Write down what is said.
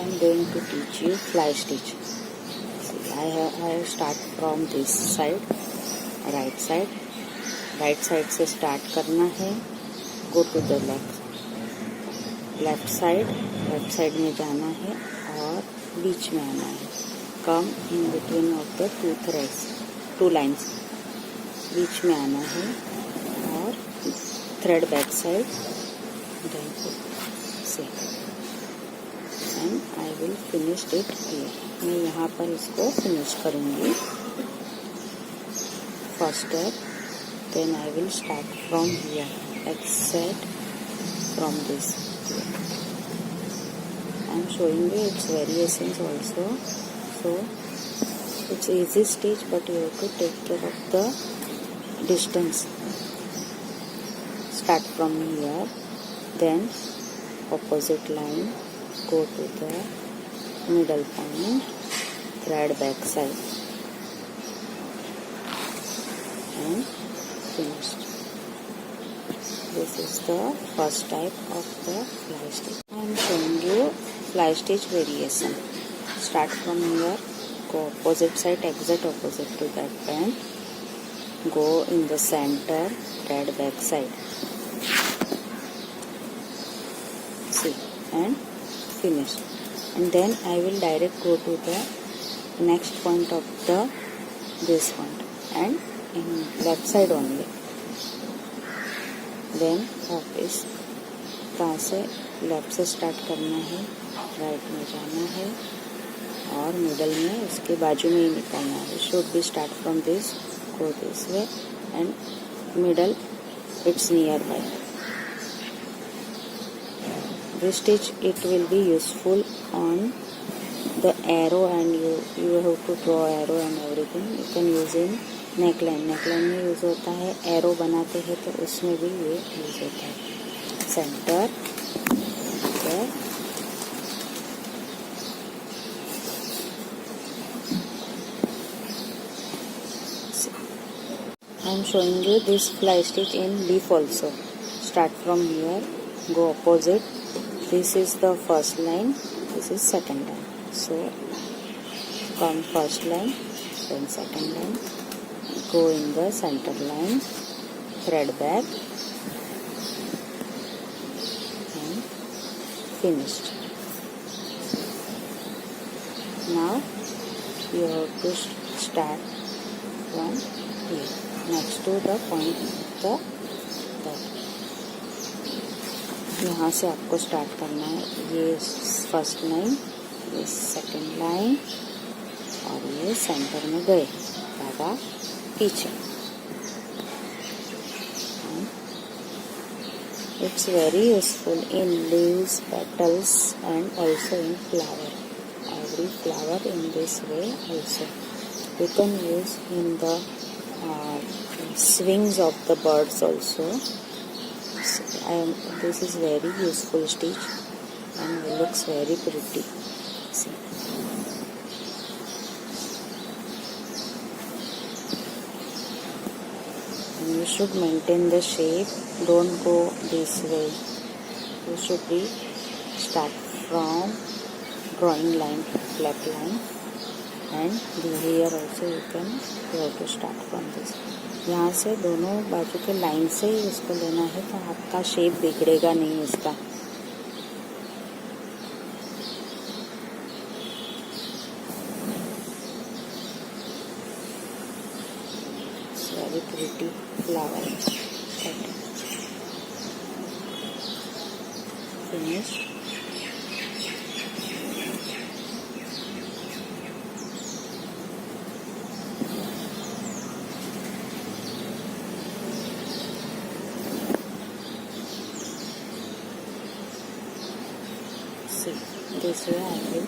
am going to teach you fly stitch. See, I start from this side, right side से start करना है. Go to the left side में जाना है और बीच में आना है. Come in between of the two lines. बीच में आना है और thread back side. Then see, and I will finish it here. मैं यहाँ पर इसको finish करूँगी. First step. Then I will start from here, except from this. I am showing you its variations also. So it's easy stitch, but you have to take care of the distance. Start from here, then opposite line, go to the middle point, thread back side, and finished. This is the first type of the fly stitch. I am showing you fly stitch variation. Start from here, go opposite side, exit opposite to that band, go in the center, thread back side. See, and finish. And then I will direct go to the next point of this point and in left side only. Then वापस कहाँ से left से start करना है, right में जाना है और मिडल में इसके बाजू में ही निकालना है. Should be start from this, go this way and middle it's near by. This stitch it will be useful on the arrow, and you have to draw arrow and everything. You can use in neckline में use होता है. Arrow बनाते हैं तो उसमें भी ये use होता है. Centre, I am showing you this fly stitch in leaf also. Start from here, go opposite. This is the first line, this is second line. So come first line, then second line. Go in the center line, thread back and finished. Now you have to start from here next to the point that. यहाँ से आपको start करना है. ये first line, ये second line और ये centre में गए, धागा पीछे. It's very useful in leaves, petals and also in flower. Every flower in this way also. You can use in the swings of the birds also. This is very useful stitch and it looks very pretty. See. You should maintain the shape, don't go this way. You should be start from drawing line, flap line, and here also you have to start from this. यहाँ से दोनों बाजू के line से ही उसको लेना है तो आपका शेप बिगड़ेगा नहीं इसका. Very pretty flower. Finish. See, this way I will